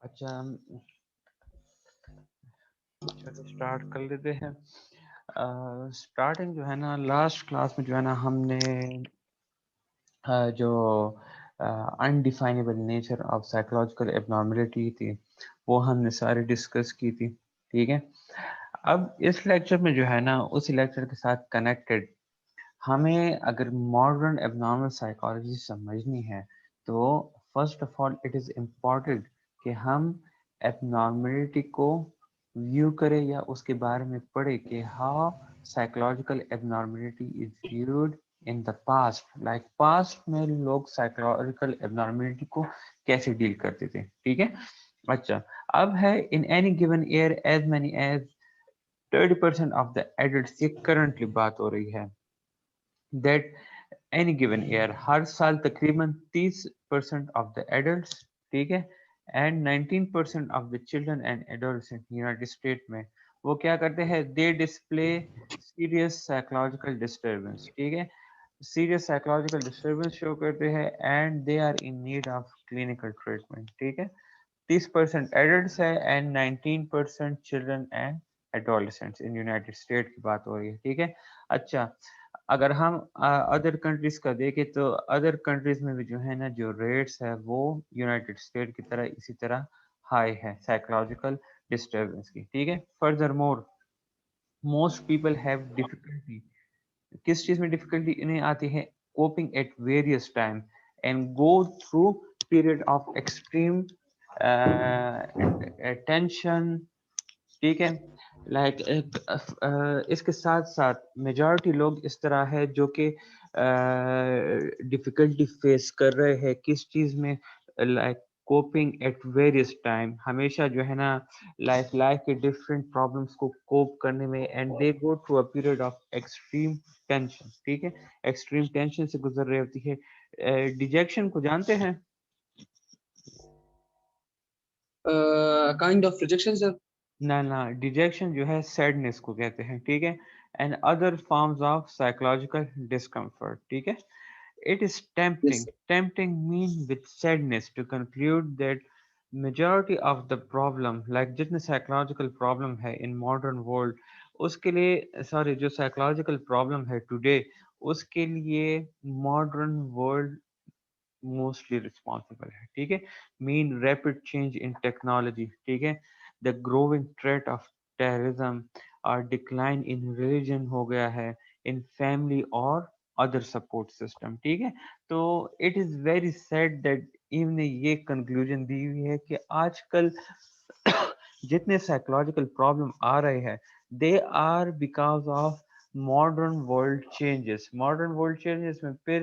अच्छा, चलो स्टार्ट कर लेते हैं। स्टार्टिंग जो है ना, लास्ट क्लास में जो है ना हमने जो undefinable nature of psychological abnormality थी वो हमने सारी डिस्कस की थी। ठीक है, अब इस लेक्चर में जो है ना उसी लेक्चर के साथ कनेक्टेड हमें अगर मॉडर्न एबनॉर्मल साइकोलॉजी समझनी है तो first of all it is important कि हम एबनॉर्मलिटी को व्यू करें या उसके बारे में पढ़ें कि how psychological abnormality is viewed in the past. Like past में लोग साइकोलॉजिकल एबनॉर्मलिटी को कैसे डील करते थे। ठीक है, अच्छा, अब है in any given year as many as 30% of the adult, ये करंटली बात हो रही है, दैट एनी गिवन ईयर हर साल तकरीबन 30% ऑफ द एडल्ट्स, ठीक है, and 19% of the children and adolescent United State में वो क्या करते हैं, they display serious psychological disturbance. ठीक है, सीरियस साइकोलॉजिकल डिस्टर्बेंस शो करते हैं and they are in need of clinical treatment. ठीक है, 30% एडल्ट है and 19% children and adolescents in United state की बात हो रही है। ठीक है, अच्छा, अगर हम अदर कंट्रीज का देखें तो अदर कंट्रीज में भी जो है ना जो रेट्स है वो यूनाइटेड स्टेट की तरह इसी तरह हाई है साइकोलॉजिकल डिस्टर्बेंस की। ठीक है, further more most people have difficulty, किस चीज में डिफिकल्टी इन्हें आती है, coping at various time and go through period of extreme tension. ठीक है, लाइक इसके साथ साथ मेजॉरिटी लोग इस तरह है जो कि डिफिकल्टी फेस कर रहे हैं किस चीज़ में, like coping at various time, हमेशा जो है ना लाइफ लाइफ के डिफरेंट प्रॉब्लम्स को कोप करने में, and they go through a period of extreme tension. ठीक है, एक्सट्रीम टेंशन से गुजर रही होती है। डिजेक्शन को जानते हैं? Kind of rejection sir. ना ना, डिजेक्शन जो है सैडनेस को कहते हैं। ठीक है, and other forms of psychological discomfort. ठीक है, it is tempting, yes tempting mean with sadness to conclude that majority of the problem, like जितने psychological problem है in modern world, उसके लिए sorry जो psychological problem है today, उसके लिए modern world मोस्टली रिस्पॉन्सिबल है। ठीक है, mean rapid change in technology. ठीक है, the growing threat of terrorism और डिक्लाइन इन रिलीजन हो गया है, इन फैमिली और अदर सपोर्ट सिस्टम। ठीक है, तो it is very sad that even ने ये कंक्लूजन दी हुई है कि आजकल जितने साइकोलॉजिकल प्रॉब्लम आ रहे हैं they are because of modern world changes में फिर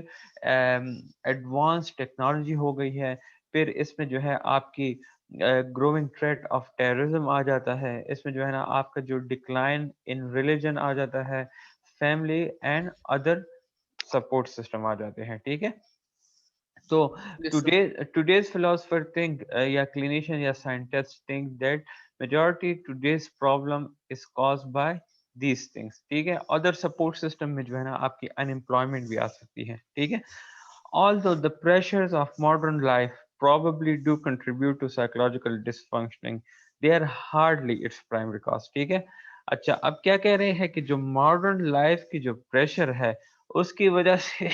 एडवांस टेक्नोलॉजी हो गई है, फिर इसमें जो है आपकी ग्रोइंग थ्रेट ऑफ टेररिज्म आ जाता है, इसमें जो है ना आपका जो डिक्लाइन इन रिलीजन आ जाता है, family and other support system आ जाते हैं। ठीक है, so yes sir. today's philosopher think या clinician या scientist think that majority today's problem is caused by these things। ठीक है, other support system में जो है ना आपकी unemployment भी आ सकती है। ठीक है, although the pressures of modern life probably do contribute to psychological dysfunctioning, they are hardly its primary cause। ठीक है, अच्छा, अब क्या कह रहे हैं कि जो मॉडर्न लाइफ की जो प्रेशर है उसकी वजह से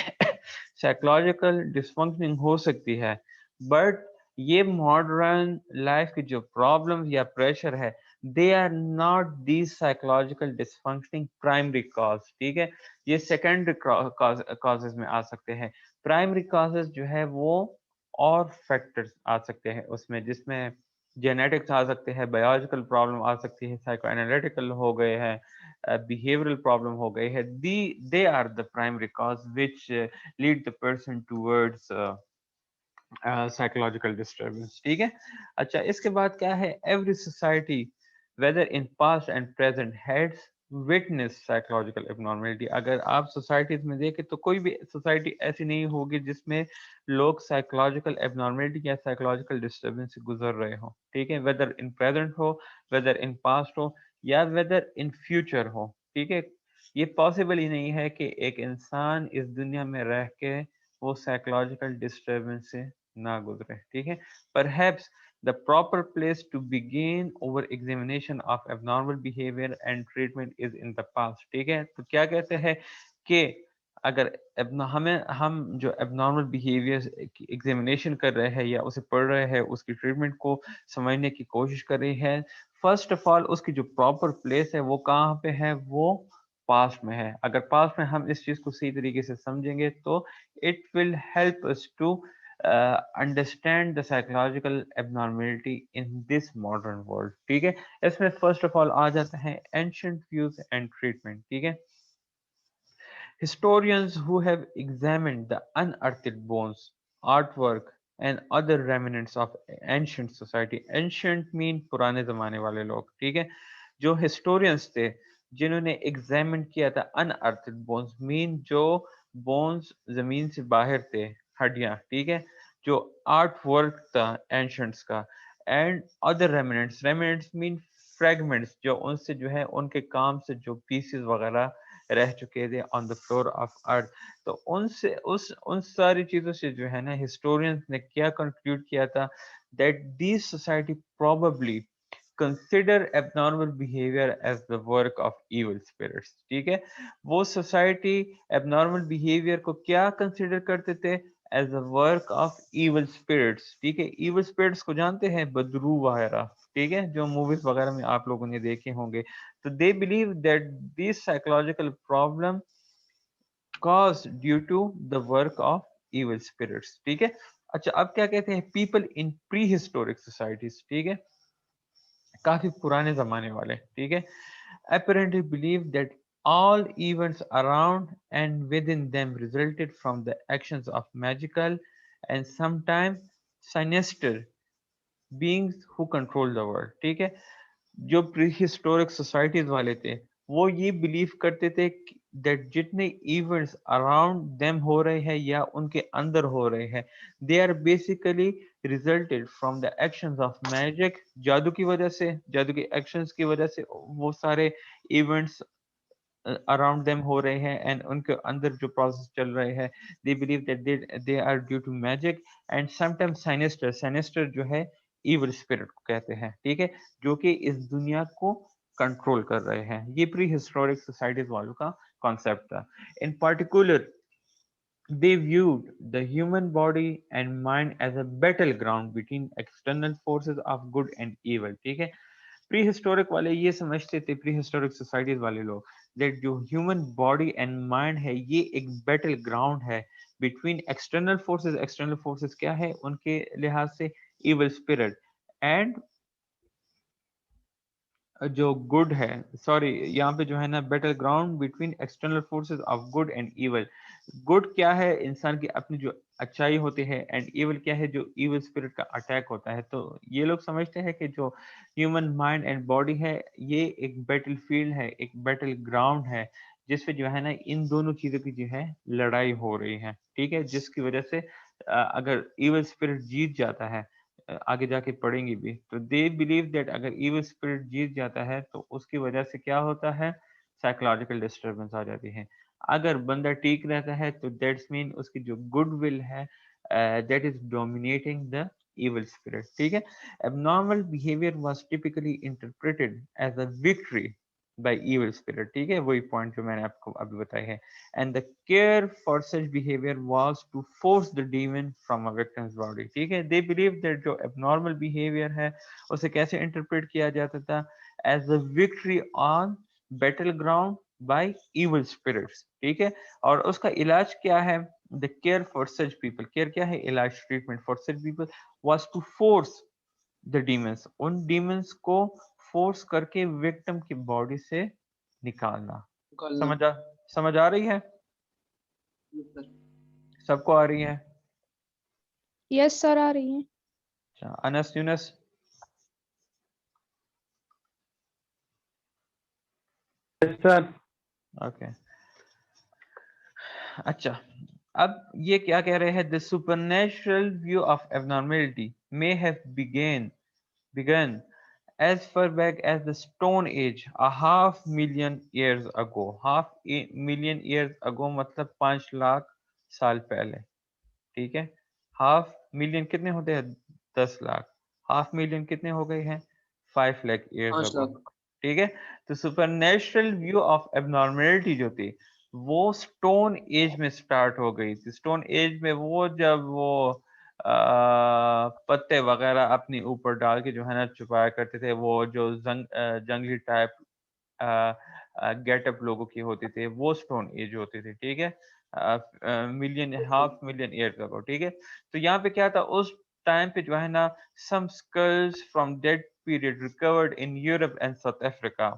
साइकोलॉजिकल डिसफंक्शनिंग हो सकती है, बट ये मॉडर्न लाइफ की जो प्रॉब्लम या प्रेशर है they are not these psychological dysfunctioning primary cause. ठीक है, ये सेकेंडरी कॉजेज में आ सकते हैं। प्राइमरी कॉजेज जो है वो और फैक्टर्स आ सकते हैं उसमें, जिसमें जेनेटिक्स आ सकते हैं, बायोलॉजिकल प्रॉब्लम आ सकती है, साइको एनालिटिकल हो गए हैं, बिहेवियरल प्रॉब्लम हो गई है, the they are the primary cause which lead the person towards psychological disturbance. ठीक है, अच्छा, इसके बाद क्या है, every society whether in past and present has witness psychological abnormality. अगर आप सोसाइटीज में देखें तो कोई भी सोसाइटी ऐसी नहीं होगी जिसमें लोग साइकोलॉजिकल एबनॉर्मलिटी या साइकोलॉजिकल डिस्टर्बेंस से गुजर रहे हो। ठीक है, वेदर इन प्रेजेंट हो, वेदर इन पास्ट हो, या वेदर इन फ्यूचर हो। ठीक है, ये पॉसिबल ही नहीं है कि एक इंसान इस दुनिया में रह के वो साइकोलॉजिकल डिस्टर्बेंस से ना गुजरे। ठीक है, perhaps The proper place to begin over examination of abnormal behavior and treatment is in the past. ठीक है, तो क्या कहते हैं कि अगर हम जो abnormal behavior की एग्जामिनेशन कर रहे हैं या उसे पढ़ रहे हैं, उसकी ट्रीटमेंट को समझने की कोशिश कर रहे हैं, फर्स्ट ऑफ ऑल उसकी जो प्रॉपर प्लेस है वो कहाँ पे है, वो पास्ट में है। अगर पास्ट में हम इस चीज को सही तरीके से समझेंगे तो it will help us to understand the psychological abnormality in this modern world. ठीक है, इसमें फर्स्ट ऑफ ऑल आ जाता है एंशिएंट व्यूज एंड ट्रीटमेंट। ठीक है, historians who have examined the unearthed bones, artwork, and other remnants of ancient society, ancient mean पुराने जमाने वाले लोग, ठीक है, जो historians थे जिन्होंने examine किया था unearthed bones mean जो bones जमीन से बाहर थे, हड्डियां, ठीक है, जो आर्ट वर्क था एंशंट्स का, and other remnants, remnants mean fragments जो उनसे जो है उनके काम से जो पीसेस वगैरह रह चुके थे on the floor of earth. तो उनसे उन सारी चीजों से जो है ना हिस्टोरियंस ने क्या कंक्लूड किया था, that this society probably consider abnormal behaviour as the work of evil spirits. ठीक है, वो सोसाइटी एबनॉर्मल बिहेवियर को क्या कंसिडर करते थे, as the work of evil spirits. ठीक है, इविल स्पिरिट्स को जानते हैं, बदरू वगैरह, ठीक है, जो मूवीज वगैरह में आप लोगों ने देखे होंगे। तो दे believe that this psychological problem caused due to the work of evil spirits। ठीक है, अच्छा अब क्या कहते हैं, people in pre historic societies, ठीक है, काफी पुराने जमाने वाले, ठीक है, apparently believe that all events around and within them resulted from the actions of magical and sometimes sinister beings who control the world। ठीक है, जो प्री हिस्टोरिक सोसाइटीज वाले थे वो ये बिलीव करते थे दैट जितने इवेंट्स अराउंड देम हो रहे हैं या उनके अंदर हो रहे हैं, they are basically resulted from the actions of magic, जादू की वजह से, जादू के एक्शंस की वजह से वो सारे इवेंट्स अराउंड देम हो रहे हैं एंड उनके अंदर जो प्रोसेस चल रहे हैं, they believe that they are due to magic and sometimes sinister, sinister जो है इविल स्पिरिट को कहते हैं। ठीक है, जो कि इस दुनिया को कंट्रोल कर रहे हैं। ये प्री हिस्टोरिक सोसाइटीज वालों का कॉन्सेप्ट था। इन particular they viewed the human body and mind as a battleground between external forces of good and evil। ठीक है, प्री हिस्टोरिक वाले ये समझते थे, प्री हिस्टोरिक सोसाइटीज वाले लोग, दैट जो ह्यूमन बॉडी एंड माइंड है ये एक बैटल ग्राउंड है between external forces. External forces क्या है उनके लिहाज से, इविल स्पिरिट, एंड जो गुड है, सॉरी यहाँ पे जो है ना battle ground between external forces of good and evil. Good क्या है, इंसान की अपनी जो अच्छाई होती है, एंड इविल क्या है, जो इविल स्पिरिट का अटैक होता है। तो ये लोग समझते हैं कि जो ह्यूमन माइंड एंड बॉडी है ये एक बैटल फील्ड है, एक बैटल ग्राउंड है, जिसपे जो है ना इन दोनों चीजों की जो है लड़ाई हो रही है। ठीक है, जिसकी वजह से अगर इविल स्पिरिट जीत जाता है, आगे जाके पढ़ेंगे भी, तो दे बिलीव दैट अगर इविल स्पिरिट जीत जाता है तो उसकी वजह से क्या होता है, साइकोलॉजिकल डिस्टरबेंस आ जाती है। अगर बंदा ठीक रहता है तो दैट्स मीन उसकी जो गुड विल है that is dominating the evil spirit। ठीक है, abnormal behavior was typically interpreted as a victory by evil spirit। ठीक है, वही पॉइंट जो मैंने आपको अभी बताया है। and the care for such behavior was to force the demon from a victim's body। ठीक है, they believe that जो abnormal behavior है उसे कैसे इंटरप्रेट किया जाता था, as a victory on battleground by evil spirits। ठीक है, और उसका इलाज क्या है, the care for such people, care क्या है, इलाज, treatment, for such people was to force the demons, उन demons को फोर्स करके विक्टिम की बॉडी से निकालना। करना। समझ आ समझ आ रही है, सबको आ रही है? यस सर, आ रही है। अच्छा, अनस यूनस, सर ओके, अच्छा, अब ये क्या कह रहे हैं, the supernatural view of abnormality may have begun as far back as the Stone Age, a half million years ago। half million years ago मतलब 5 लाख साल पहले। ठीक है, हाफ मिलियन कितने होते हैं, 10 लाख, हाफ मिलियन कितने हो गए हैं? 5 लाख ईयर्स 5 अगो। लाख। ठीक है, तो सुपरनेचुरल व्यू ऑफ एबनॉर्मेलिटी जो थी वो स्टोन एज में स्टार्ट हो गई थी। स्टोन एज में वो जब वो पत्ते वगैरह अपने ऊपर डाल के जो है ना छुपाया करते थे, वो जो जंगली टाइप गेटअप लोगों की होती थी, वो स्टोन एज होती थी। ठीक है, million half million year ago. ठीक है, तो यहाँ पे क्या था उस टाइम पे जो है ना, some skulls from that period recovered in Europe and South Africa,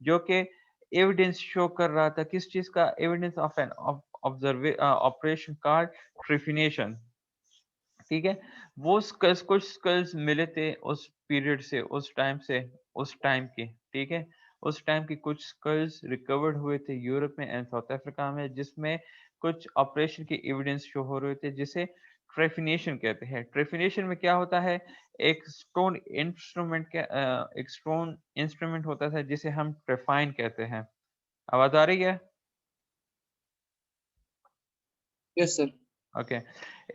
जो कि एविडेंस शो कर रहा था किस चीज का? Evidence of an operation called trephination. ठीक है, वो स्कल्स, कुछ स्कल्स मिले थे उस पीरियड से, उस टाइम से, उस टाइम के। ठीक है, उस टाइम की कुछ स्कल्स रिकवर्ड हुए थे यूरोप में एंड साउथ अफ्रीका में, जिसमें कुछ ऑपरेशन के एविडेंस शो हो रहे थे, जिसे ट्रेफिनेशन कहते हैं। ट्रेफिनेशन में क्या होता है? एक स्टोन इंस्ट्रूमेंट के एक स्टोन इंस्ट्रूमेंट होता था जिसे हम ट्रेफाइन कहते हैं। आवाज आ रही है? Yes sir. ओके,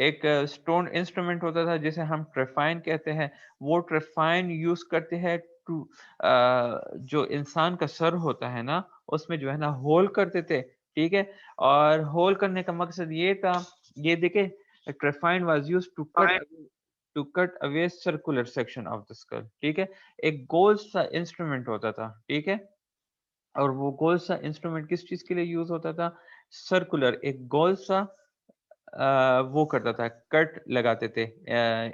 एक स्टोन इंस्ट्रूमेंट होता था जिसे हम ट्रेफाइन कहते हैं। वो ट्रेफाइन यूज करते हैं टू जो इंसान का सर होता है ना, उसमें जो है ना होल करते थे। ठीक है, और होल करने का मकसद ये था, ये देखे, trephine was used to cut away circular section of the skull. ठीक है, एक गोल सा इंस्ट्रूमेंट होता था। ठीक है, और वो गोल सा इंस्ट्रूमेंट किस चीज के लिए यूज होता था? सर्कुलर, एक गोल सा वो करता था, कट लगाते थे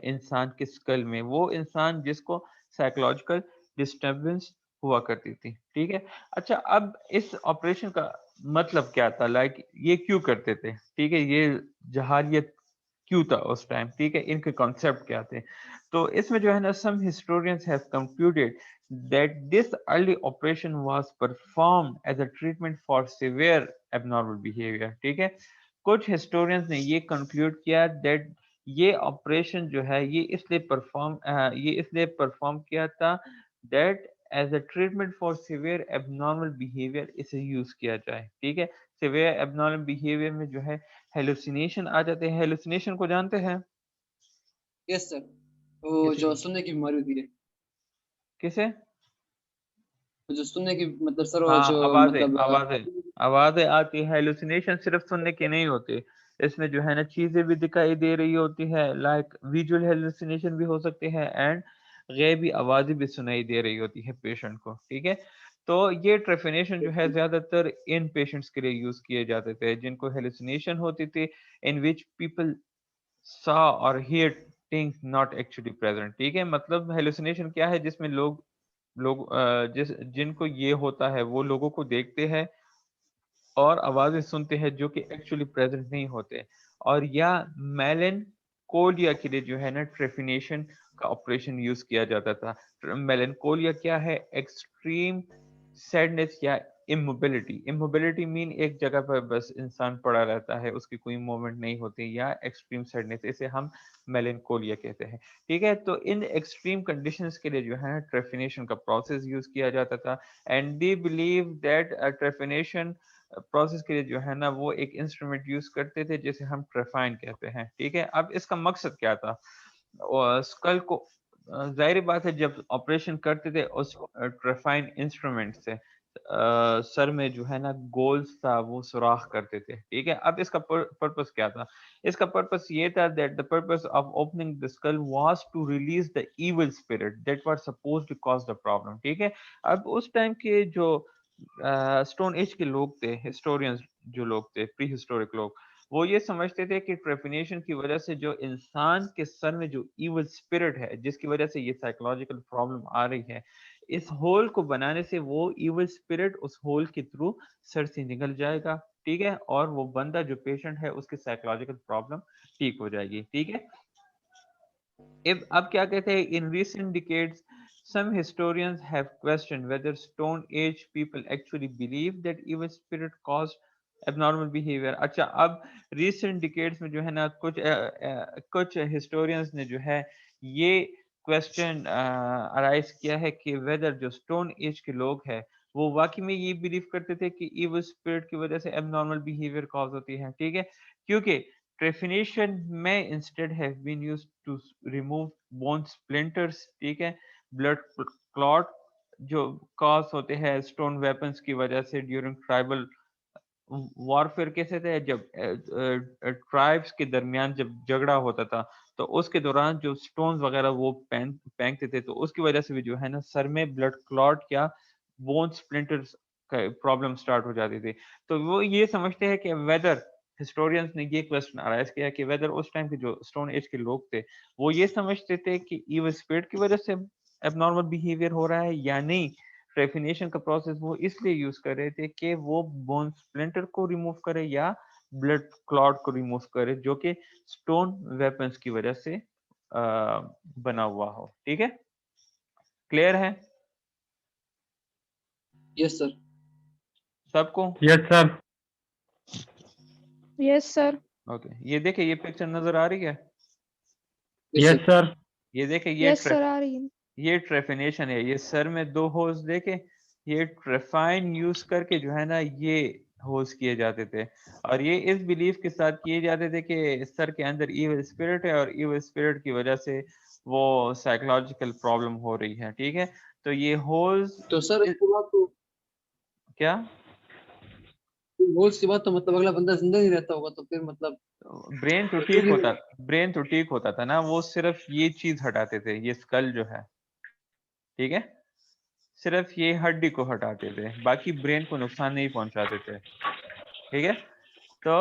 इंसान के स्कल में, वो इंसान जिसको साइकोलॉजिकल डिस्टरबेंस हुआ करती थी। ठीक है, अच्छा, अब इस ऑपरेशन का मतलब क्या था? लाइक ये क्यों करते थे? ठीक है, ये जहारियत क्यों था उस टाइम? ठीक है, इनके कॉन्सेप्ट क्या थे? तो इसमें जो है ना, some historians have concluded that this early operation was performed as a treatment for severe abnormal behavior। ठीक है, कुछ हिस्टोरियंस ने ये कंक्लूड किया दैट ये ऑपरेशन जो है ये इसलिए परफॉर्म किया था that as a treatment for severe abnormal behaviour इसे यूज किया जाए। ठीक है, सिवियर एबनॉर्मल बिहेवियर में जो है हेलुसिनेशन आ जाते हैं। हेलुसिनेशन को जानते हैं? यस सर, वो किसे? जो सुनने की बीमारी होती है। किसे? वो जो सुनने की मतलब सर, वो हाँ, जो आवाजें मतलब आवाजें आवाजें आती है। हेलुसिनेशन सिर्फ सुनने की नहीं होती, इसमें जो है ना चीजें भी दिखाई दे रही होती है, लाइक विजुअल हेलुसिनेशन भी हो सकती है एंड गैबी आवाजें भी सुनाई दे रही होती है पेशेंट को। ठीक है, तो ये ट्रेफिनेशन जो है ज्यादातर इन पेशेंट्स के लिए यूज किए जाते थे जिनको हेलुसिनेशन होती थी, in which people saw or hear things not actually present। ठीक है, मतलब हेलुसिनेशन क्या है? जिसमें लोग लोग जिनको ये होता है वो लोगों को देखते हैं और आवाजें सुनते हैं जो कि एक्चुअली प्रेजेंट नहीं होते। और या मेलेनकोलिया के लिए जो है ना ट्रेफिनेशन का ऑपरेशन यूज किया जाता था। मेलेनकोलिया क्या है? एक्सट्रीम सैडनेस या इमोबिलिटी। इमोबिलिटी मीन एक जगह पर बस इंसान पड़ा रहता है, उसकी कोई मूवमेंट नहीं होती, या एक्सट्रीम सैडनेस, इसे हम मेलेनकोलिया कहते हैं। ठीक है, तो इन एक्सट्रीम कंडीशंस के लिए जो है ट्रेफिनेशन का प्रोसेस यूज किया जाता था। And they believe that trephination process के लिए जो है ना वो एक इंस्ट्रूमेंट यूज करते थे जिसे हम ट्रेफाइन कहते हैं। ठीक है, अब इसका मकसद क्या था? स्कल को जाहिर बात है जब ऑपरेशन करते थे उस ट्रेफाइन इंस्ट्रूमेंट से सर में जो है ना गोल सा वो सुराख करते थे। ठीक है, अब इसका पर्पस क्या था? इसका पर्पस ये था that the purpose of opening the skull was to release the evil spirit that was supposed to cause the problem. ठीक है, अब उस टाइम के जो स्टोन एज के लोग थे, हिस्टोरियंस जो लोग थे, प्री हिस्टोरिक लोग, वो ये समझते थे कि ट्रेफिनेशन की वजह से जो इंसान के सर में जो इविल स्पिरिट है, जिसकी वजह से ये साइकोलॉजिकल प्रॉब्लम आ रही है, इस होल को बनाने से वो इविल स्पिरिट उस होल के थ्रू सर से निकल जाएगा। ठीक है, और वो बंदा जो पेशेंट है उसकी साइकोलॉजिकल प्रॉब्लम ठीक हो जाएगी। ठीक है, अब क्या कहते हैं? इन recent decades some historians have questioned whether stone age people actually believe that evil spirit caused abnormal behavior। अच्छा, अब recent decades में जो है ना कुछ historians ने जो है ये क्वेश्चन अराइज किया है कि वेदर जो स्टोन एज के लोग हैं वो वाकई में ये बिलीव करते थे कि इविल स्पिरिट की वजह से एबनॉर्मल बिहेवियर कॉज होती है। ठीक है, क्योंकि ट्रेफिनेशन में instead have been used to remove bone splinters, ठीक है, ब्लड क्लॉट जो कॉज होते हैं स्टोन वेपन्स की वजह से ड्यूरिंग ट्राइबल वॉरफेयर। कैसे थे, जब ट्राइब्स के दरमियान जब झगड़ा होता था तो उसके दौरान जो स्टोन्स वगैरह वो फेंकते थे, तो उसकी वजह से भी जो है ना सर में ब्लड क्लॉट या बोन स्प्लिंटर्स का प्रॉब्लम स्टार्ट हो जाती थी। तो वो ये समझते हैं कि वेदर, हिस्टोरियंस ने ये क्वेश्चन अराइज किया कि वेदर उस टाइम के जो स्टोन एज के लोग थे वो ये समझते थे कि इविल स्पिरिट की वजह से एबनॉर्मल बिहेवियर हो रहा है या नहीं। ट्रेफिनेशन का प्रोसेस वो इसलिए यूज कर रहे थे कि वो बोन स्प्लिंटर को रिमूव करे या ब्लड क्लॉट को रिमूव करे जो कि स्टोन वेपन्स की वजह से बना हुआ हो। ठीक है, क्लियर है यस सर। सबको? Yes sir. Yes sir. Okay, ये देखे ये पिक्चर नजर आ रही है, यस सर। ये देखे यस सर आ रही है। ये ट्रेफिनेशन है, ये सर में दो होल्स देखे, ये ट्रेफाइन यूज करके जो है ना ये होल्स किए जाते थे और ये इस बिलीफ के साथ किए जाते थे कि सर के अंदर इविल स्पिरिट है और इविल स्पिरिट की वजह से वो साइकोलॉजिकल प्रॉब्लम हो रही है। ठीक है, तो ये होल्स तो सर इसके बाद तो क्या होल्स के बाद तो मतलब अगला बंदा जिंदा नहीं रहता होगा, तो फिर मतलब ब्रेन तो क्यों ठीक नहीं होता, बना? ब्रेन तो ठीक होता था ना, वो सिर्फ ये चीज हटाते थे, ये स्कल जो है, ठीक है, सिर्फ ये हड्डी को हटाते थे, बाकी ब्रेन को नुकसान नहीं पहुंचाते थे। ठीक है, तो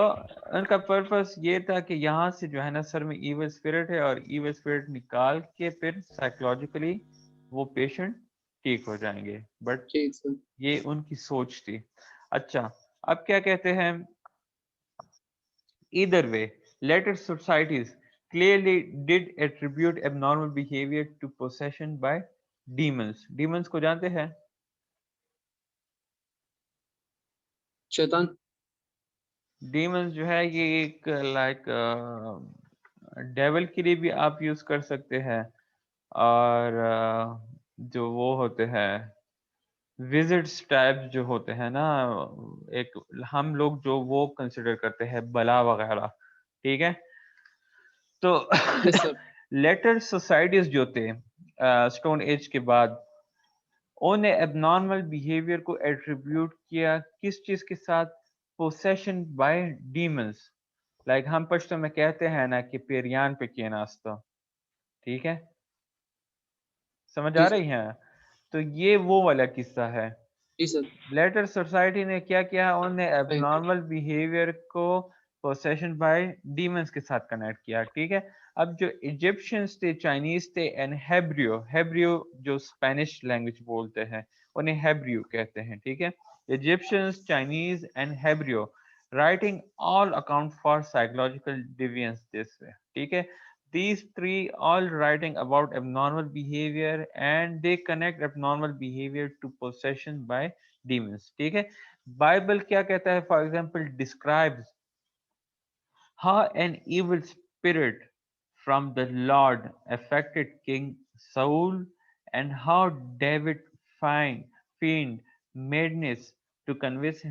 उनका पर्पस ये था कि यहाँ से जो है ना सर में इविल स्पिरिट है और इविल स्पिरिट निकाल के फिर साइकोलॉजिकली वो पेशेंट ठीक हो जाएंगे, बट ठीक सर। ये उनकी सोच थी। अच्छा, अब क्या कहते हैं, either way later societies clearly did attribute abnormal behavior to possession by demons। demons को जानते हैं? शैतान। demons जो है ये एक लाइक डेविल के लिए भी आप यूज कर सकते हैं और जो वो होते हैं विजिट्स टाइप जो होते हैं ना, एक हम लोग जो वो कंसिडर करते हैं बला वगैरह। ठीक है, तो यस सर। लेटर सोसाइटीज जो थे स्टोन एज के बाद, उन्हें एबनॉर्मल बिहेवियर को एट्रीब्यूट किया किस चीज के साथ, पोसेशन बाय डीमंस। लाइक हम पश्तो में कहते हैं ना कि पेरियान पे किए नाश्ता। ठीक है, समझ आ जी रही है? तो ये वो वाला किस्सा है। जी सर। लेटर सोसाइटी ने क्या किया, उन्होंने सही सर। एबनॉर्मल बिहेवियर को पोसेशन बाय डीमंस के साथ कनेक्ट किया। ठीक है, अब जो इजिप्शियंस थे, चाइनीज थे एंड हेब्रियो, हेब्रियो जो स्पेनिश लैंग्वेज बोलते हैं उन्हें हेब्रियो कहते हैं। ठीक है, Egyptians, Chinese and Hebrew writing all account for psychological deviance this way. ठीक है, these three all writing about abnormal behavior and they connect abnormal behavior to possession by demons। ठीक है, बाइबल क्या कहता है, for example describes how an evil spirit from the Lord affected King Saul and how David feigned madness to convince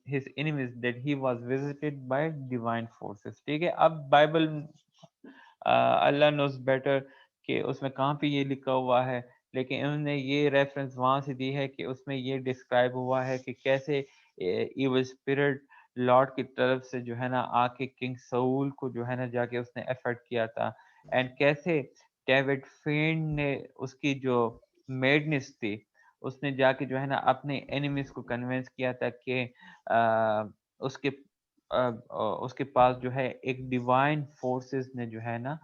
his enemies that he was visited by divine forces। ठीक है, अब Bible अल्लाह knows better कि उसमें कहाँ पे ये लिखा हुआ है, लेकिन उन्होंने ये रेफरेंस वहां से दी है कि उसमें ये डिस्क्राइब हुआ है कि कैसे इविल स्पिरिट लॉर्ड की तरफ से जो है ना आके किंग सऊल को जो है ना जाके उसने एफर्ट किया था, एंड कैसे डेविड फेन ने उसकी जो मेडनेस थी उसने जाके जो है ना अपने एनिमीज को कन्विंस किया था कि उसके उसके पास जो है एक डिवाइन फोर्सेस ने जो है ना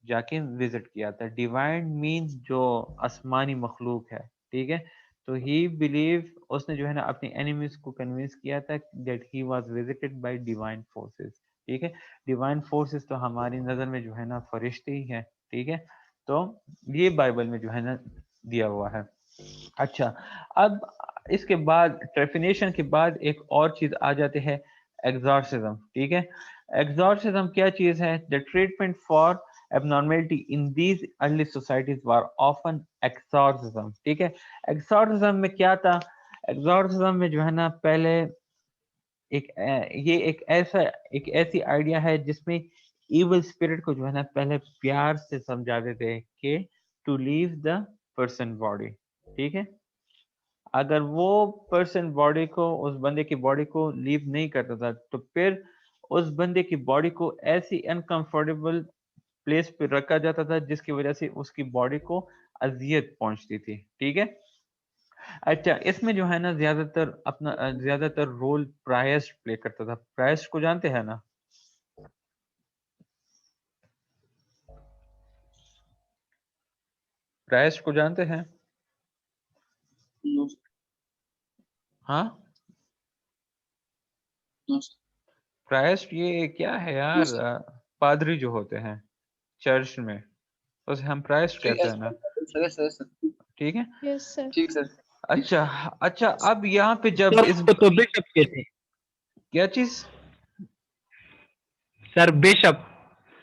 जाके विजिट किया था। डिवाइन मीन्स जो आसमानी मखलूक है। ठीक है, तो ही बिलीव उसने जो है ना अपनी एनिमीज को कन्विंस किया था that he was visited by divine forces. ठीक है, डिवाइन फोर्सेस तो हमारी नजर में जो है ना फरिश्ते ही हैं। ठीक है, तो ये बाइबल में जो है ना दिया हुआ है। अच्छा, अब इसके बाद ट्रेफिनेशन के बाद एक और चीज आ जाती है, एग्जॉर्सिज्म। ठीक है, एग्जॉर्सिज्म क्या चीज है, the treatment for abnormality in these early societies were often exorcism। ठीक है, exorcism में क्या था, exorcism में जो है ना पहले एक ये एक ऐसी आइडिया है जिसमें इवल स्पिरिट को जो है ना पहले प्यार से समझाते थे कि to leave the person body, ठीक है। अगर वो पर्सन बॉडी को, उस बंदे की बॉडी को लीव नहीं करता था तो फिर उस बंदे की बॉडी को ऐसी अनकंफर्टेबल प्लेस पे रखा जाता था जिसकी वजह से उसकी बॉडी को अजियत पहुंचती थी, ठीक है। अच्छा, इसमें जो है ना ज्यादातर रोल प्रायस्ट प्ले करता था। प्रायस्ट को जानते हैं ना? प्रायस्ट को जानते हैं? नो हाँ, नो प्रायस्ट ये क्या है नो यार? सर। पादरी जो होते हैं चर्च में, उसे हम प्रायस्ट ठीक कहते है हैं ना, सर, सर सर। ठीक है। Yes sir. ठीक सर। अच्छा, अच्छा, अब यहाँ पे जब सर इस वो तो बिशप के थे। क्या चीज? Sir bishop.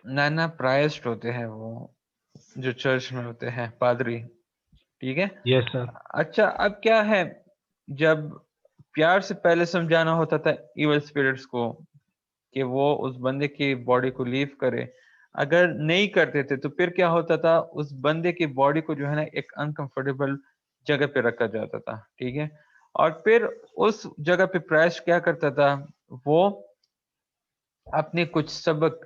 ना प्रायस्ट होते हैं वो जो चर्च में होते हैं, पादरी, ठीक है। Yes sir. अच्छा, अब क्या है, जब प्यार से पहले समझाना होता था इवल स्पिरिट्स को कि वो उस बंदे की बॉडी को लीव करे, अगर नहीं करते थे तो फिर क्या होता था, उस बंदे की बॉडी को जो है ना एक अनकंफर्टेबल जगह पे रखा जाता था, ठीक है। और फिर उस जगह पे प्रायश्च क्या करता था, वो अपने कुछ सबक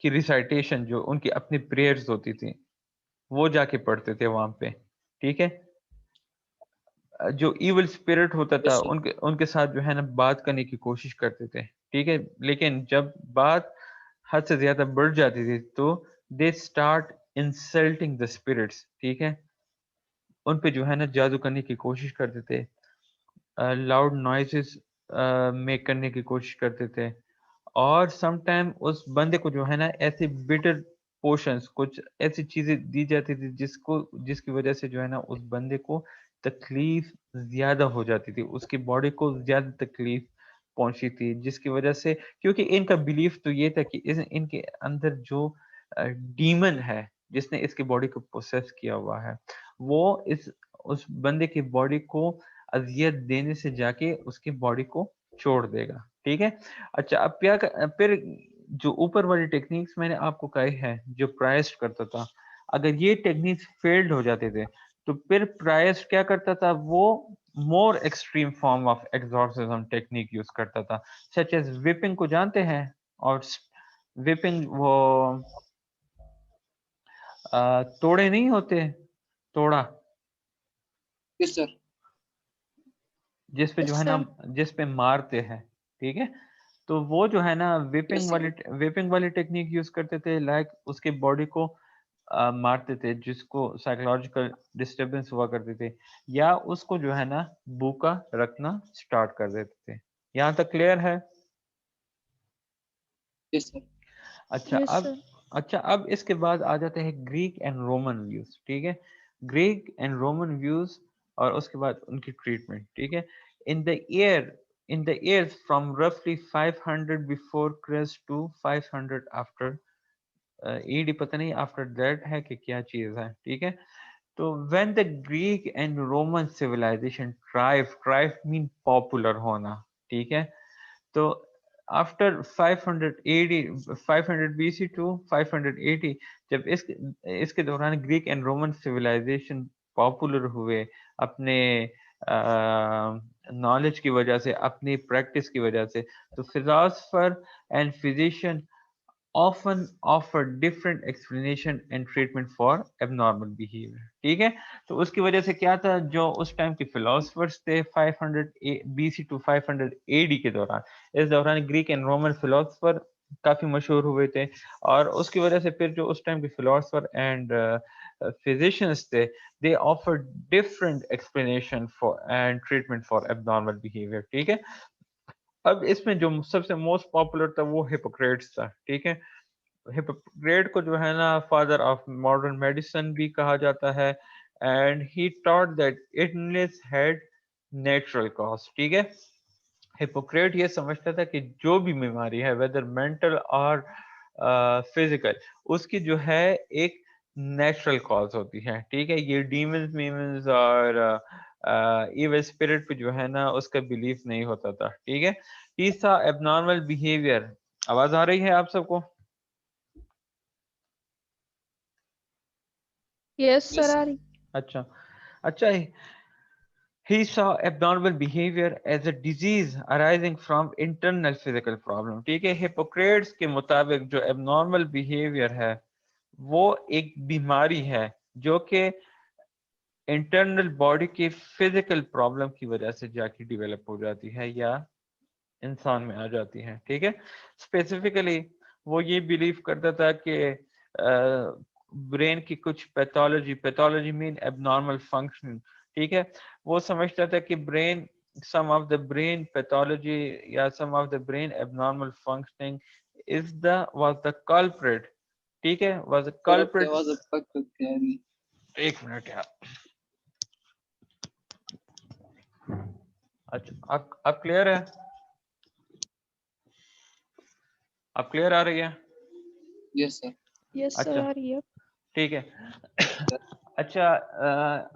की रिसाइटेशन, जो उनकी अपनी प्रेयर्स होती थी, वो जाके पढ़ते थे वहां पे, ठीक है। जो इविल स्पिरिट होता था यस सर। उनके उनके साथ जो है ना बात करने की कोशिश करते थे, ठीक है। लेकिन जब बात हद से ज्यादा बढ़ जाती थी तो they start insulting the spirits, ठीक है। उन पे जो है ना जादू करने की कोशिश करते थे, लाउड नॉइसेस मेक करने की कोशिश करते थे, और समटाइम उस बंदे को जो है ना ऐसे बिटर पोशंस, कुछ ऐसी चीजें दी जाती थी जिसकी वजह से जो है ना उस बंदे को तकलीफ ज्यादा हो जाती थी, उसकी बॉडी को ज्यादा तकलीफ पहुंची थी, जिसकी वजह से, क्योंकि इनका बिलीफ तो ये था कि इनके अंदर जो डीमन है जिसने इसकी बॉडी को पोसेस किया हुआ है, वो इस उस बंदे की बॉडी को अजियत देने से जाके उसकी बॉडी को छोड़ देगा, ठीक है। अच्छा, अब फिर जो ऊपर वाली टेक्निक्स मैंने आपको कही है जो प्रायश्च करता था, अगर ये टेक्निक्स फेल्ड हो जाते थे तो फिर प्रायश्च क्या करता था, वो more extreme form of exorcism technique use करता था, सच एज विपिंग को जानते हैं? और विपिंग वो तोड़े नहीं होते, तोड़ा यस सर। जिस पे जो यस है ना, सर। जिस पे मारते हैं, ठीक है। तो वो जो है ना यस सर। विपिंग वाली टेक्निक यूज करते थे, लाइक उसके बॉडी को मारते थे जिसको साइकोलॉजिकल डिस्टरबेंस हुआ करते थे, या उसको जो है ना भूखा रखना स्टार्ट कर देते थे। यहाँ तक क्लियर है? Yes sir. अच्छा, यस अब सर। अच्छा अब इसके बाद आ जाते हैं ग्रीक एंड रोमन व्यूज, ठीक है। ग्रीक एंड रोमन व्यूज और उसके बाद उनकी ट्रीटमेंट, ठीक है। In the year in the year from रफली 500 before Christ to 500 after AD, पता नहीं आफ्टर दैट है कि क्या चीज है, ठीक है। तो when the Greek and Roman civilization thrive mean popular होना, ठीक है। तो आफ्टर 500 एडी 500 बीसी टू 580, जब इसके दौरान Greek and Roman civilization popular हुए अपने नॉलेज की वजह से, अपनी प्रैक्टिस की वजह से, तो philosopher and physician often offer different explanation and treatment for abnormal behavior, ठीक है। तो उसकी वजह से क्या था, जो उस टाइम के फिलोसफर्स थे 500 बीसी टू 500 एडी के दौरान, इस दौरान ग्रीक एंड रोमन फिलोसफर काफी मशहूर हुए थे, और उसकी वजह से फिर जो उस टाइम के फिलोसफर एंड physicians थे, they offered different explanation for and treatment for abnormal behavior, ठीक है। अब इसमें जो सबसे मोस्ट पॉपुलर था वो हिपोक्रेट्स था, ठीक है। हिपोक्रेट को जो है ना फादर ऑफ मॉडर्न मेडिसिन भी कहा जाता है, and he taught that illness had natural cause, ठीक है। हिपोक्रेट ये समझता था कि जो भी बीमारी है, वेदर मेंटल और फिजिकल, उसकी जो है एक नेचुरल कॉज होती है, ठीक है। ये डीमंस मीमंस और इविल स्पिरिट पे जो है ना उसका बिलीफ नहीं होता था, ठीक है। तीसरा एबनॉर्मल बिहेवियर। आवाज आ रही है आप सबको? Yes Yes, sir sir. आ रही। अच्छा अच्छा, he saw abnormal behavior as a disease arising from internal physical problem। ठीक है, हिपोक्रेट्स के मुताबिक जो abnormal behavior है वो एक बीमारी है जो कि इंटरनल बॉडी की फिजिकल प्रॉब्लम की वजह से जाके डेवलप हो जाती है या इंसान में आ जाती है। ठीक है, स्पेसिफिकली वो ये बिलीव करता था कि ब्रेन की कुछ pathology, pathology mean abnormal function. ठीक है, वो समझता था कि brain, some of the brain pathology या some of the brain abnormal functioning is the was the culprit। ठीक है, was a सर आपकी culprit। आवाज अब तक क्या है? एक मिनट यार। अच्छा, अब क्लियर है? अब क्लियर आ रही है? Yes, sir. यस सर अच्छा आ रही है। ठीक है। अच्छा,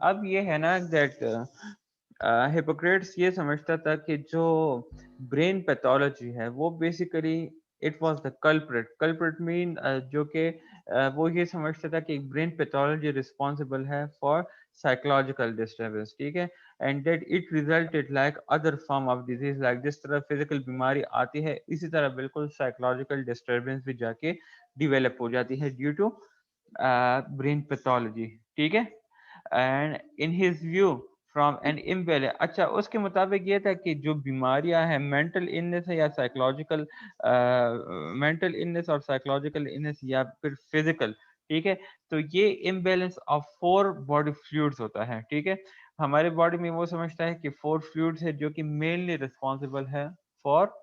अब ये है ना दैट हिपोक्रेट्स ये समझता था कि जो ब्रेन पैथोलॉजी है वो basically it was the culprit. Culprit mean जो कि वो ये समझता था कि ब्रेन पैथोलॉजी रिस्पॉन्सिबल है फॉर साइकोलॉजिकल डिस्टर्बेंस। ठीक है, and that it resulted like other form of disease, like जिस तरह फिजिकल बीमारी आती है इसी तरह बिल्कुल साइकोलॉजिकल डिस्टर्बेंस भी जाके डिवेलप हो जाती है ड्यू टू ब्रेन पैथोलॉजी। ठीक है, and in his view from an imbalance. अच्छा, उसके मुताबिक ये था कि जो बीमारियां हैं मेंटल इलनेस है या साइकोलॉजिकल, मेंटल इलनेस और साइकोलॉजिकल इलनेस या फिर फिजिकल। ठीक है, तो ये इम्बेलेंस ऑफ 4 बॉडी फ्लूइड्स होता है। ठीक है, हमारे बॉडी में वो समझता है कि 4 फ्लूइड्स है जो कि मेनली रिस्पॉन्सिबल है फॉर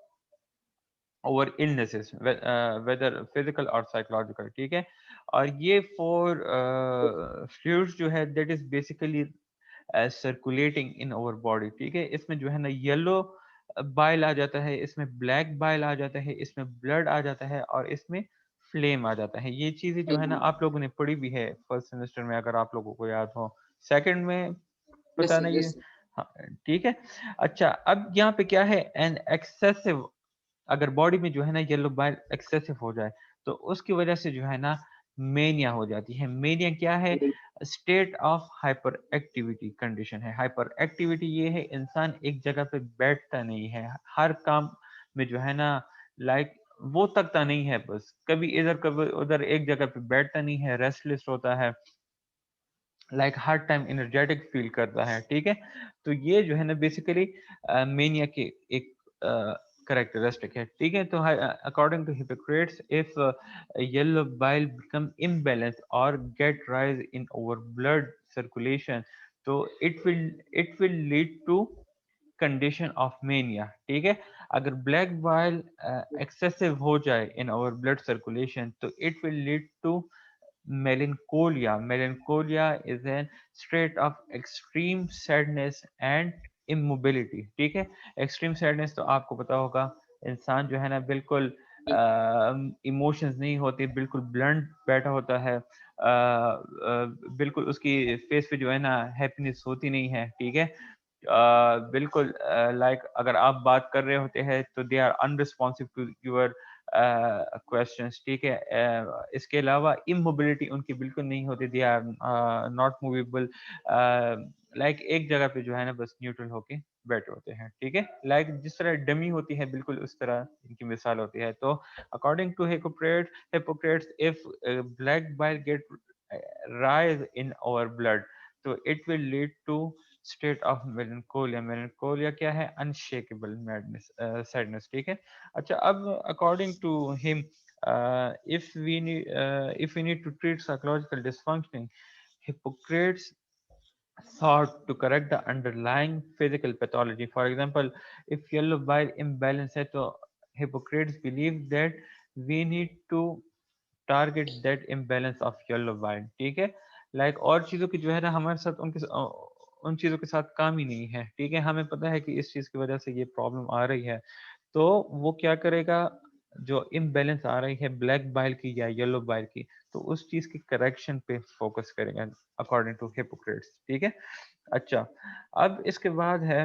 और इलनेसेस, वेदर फिजिकल और साइकोलॉजिकल। ठीक है, और ये 4 फ्लूइड्स जो है that is basically circulating in our body. ठीक है, इसमें जो है ना येलो बाइल आ जाता है, इसमें ब्लैक बाइल आ जाता है, इसमें ब्लड आ जाता है और इसमें फ्लेम आ जाता है। ये चीजें जो है ना आप लोगों ने पढ़ी भी है फर्स्ट सेमेस्टर में, अगर आप लोगों को याद हो। सेकंड में Yes, पता sir. नहीं Yes, है। sir. हाँ, ठीक है। अच्छा, अब यहाँ पे क्या है, एन एक्सेसिव, अगर बॉडी में जो है ना येलो बाइल एक्सेसिव हो जाए तो उसकी वजह से जो है ना मेनिया हो जाती है। मेनिया क्या है? State of hyper activity condition है। हाइपर एक्टिविटी ये है इंसान एक जगह पे बैठता नहीं है, हर काम में जो है ना लाइक वो तकता नहीं है, बस कभी इधर कभी उधर एक जगह पे बैठता नहीं है, रेस्टलेस होता है, लाइक हर टाइम एनर्जेटिक फील करता है। ठीक है, तो ये जो है ना बेसिकली मेनिया की एक करेक्टरिस्टिक है। ठीक है, तो according to Hippocrates if yellow bile become imbalance और get rise in over blood circulation, तो it will lead to condition of mania. ठीक है, अगर ब्लैक बाइल एक्सेसिव हो जाए इन आवर ब्लड सर्कुलेशन तो it will lead to melancholia। Melancholia is a state of extreme sadness and immobility। ठीक है, extreme sadness तो आपको पता होगा, इंसान जो है ना बिल्कुल इमोशंस नहीं होते, बिल्कुल ब्लंट बैठा होता है, बिल्कुल उसकी फेस पे जो है ना हैप्पीनेस होती नहीं है। ठीक है, बिल्कुल लाइक अगर आप बात कर रहे होते हैं तो they are unresponsive to your questions. ठीक है, इसके अलावा इमोबिलिटी उनकी बिल्कुल नहीं होती, they are not movable, like एक जगह पे जो है ना बस न्यूट्रल होके बैठे होते हैं। ठीक है, लाइक जिस तरह डमी होती है बिल्कुल उस तरह इनकी मिसाल होती है। तो according to Hippocrates if black bile get rise in our blood तो it will lead to state of melancholia। melancholia क्या है? unshakable madness, sadness। ठीक है, अच्छा अब according to him if we need to treat psychological dysfunctioning, Hippocrates thought to correct the underlying physical pathology। For example, if yellow bile imbalance है तो Hippocrates believed that we need to target that imbalance of yellow wine. ठीक है, like और चीजों की जो है ना हमारे साथ उनके उन चीजों के साथ काम ही नहीं है। ठीक है, हमें पता है कि इस चीज की वजह से ये प्रॉब्लम आ रही है, तो वो क्या करेगा, जो इम्बैलेंस आ रही है ब्लैक बाइल की या येलो बाइल की, तो उस चीज की करेक्शन पे फोकस करेगा अकॉर्डिंग टू हिपोक्रेट्स। ठीक है, अच्छा अब इसके बाद है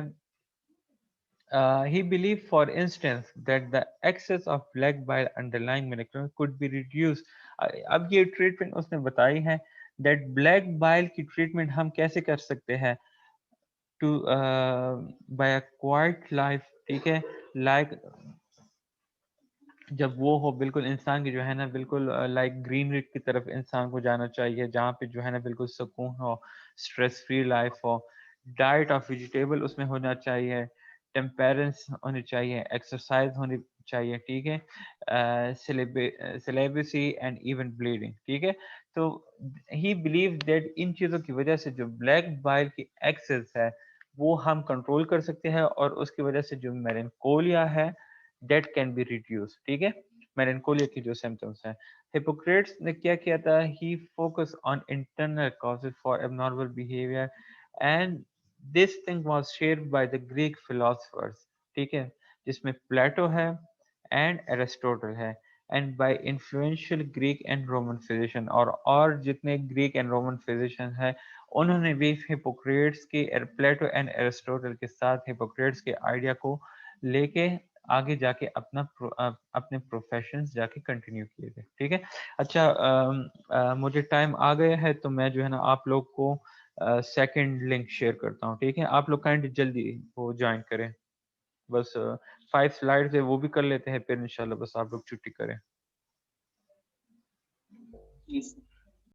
he believed, for instance, that the excess of black bile underlying molecule could be reduced। अब ये ट्रीटमेंट उसने बताई है दैट ब्लैक बाइल की ट्रीटमेंट हम कैसे कर सकते हैं to buy a quiet life, ठीक है, लाइक जब वो हो बिल्कुल इंसान की जो है ना बिल्कुल लाइक ग्रीनरी की तरफ इंसान को जाना चाहिए, जहाँ पे जो है ना बिल्कुल सुकून हो, स्ट्रेस फ्री लाइफ हो, डाइट ऑफ वेजिटेबल उसमें होना चाहिए, टेम्परेंस होनी चाहिए, एक्सरसाइज होनी चाहिए, ठीक है, सेलेबसी एंड इवन ब्लीडिंग, ठीक है। तो ही बिलीव दैट इन चीज़ों की वजह से जो ब्लैक बाइल की एक्सेस है वो हम कंट्रोल कर सकते हैं, और उसकी वजह से जो मेलेंकोलिया है that can be reduced, ठीक है, मेलेंकोलिया की जो सिम्टम्स हैं। हिपोक्रेट्स ने क्या किया था, he focused on internal causes for abnormal behavior and this thing was shared by the Greek philosophers, ठीक है, जिसमें प्लेटो है एंड एरिस्टोटल है, and by influential Greek and Roman physician, और जितने ग्रीक एंड रोमन फिजिशियन हैं उन्होंने भी हिपोक्रेट्स के, प्लेटो एंड एरिस्टोटल के साथ हिपोक्रेट्स के आइडिया को लेके आगे जाके अपने प्रोफेशंस जाके कंटिन्यू किए थे, ठीक है। अच्छा, मुझे टाइम आ गया है तो मैं जो है ना आप लोग को सेकंड लिंक शेयर करता हूँ, ठीक है। आप लोग काइंडली जल्दी वो ज्वाइन करें, बस 5 स्लाइड्स है वो भी कर लेते हैं, फिर इंशाल्लाह बस आप लोग छुट्टी करें। Yes.